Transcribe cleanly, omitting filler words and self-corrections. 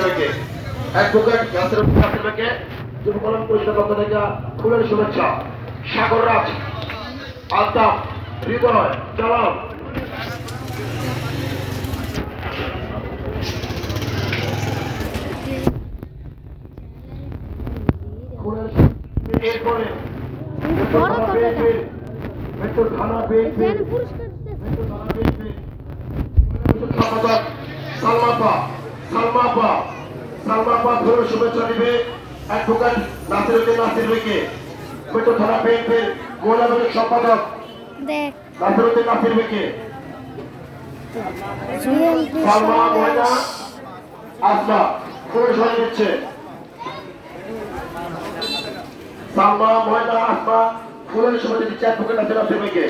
ভাইকে অ্যাডভোকেট নাসির ভাইকে যুব কল্যাণ পরিষদের পক্ষ থেকে ফুলের শুভেচ্ছা। সাগর রাজ, আলতাফ, হৃদয়, জালাল। এরপরে মেট্রো থানা বিএনপি সম্পাদক সালমাপা ফুলের শুভেচ্ছা দিবে অ্যাডভোকেট নাসির ভাইকে। মেট্রো থানা বিএনপির মহিলা দলের সম্পাদক নাসির ভাইকে। সালমা ময়না আসমা ফুলের শুভেচ্ছা দিচ্ছে। সালমা ময়না আসমা ফুলের শুভেচ্ছা দিচ্ছে অ্যাডভোকেট নাসির ভাইকে।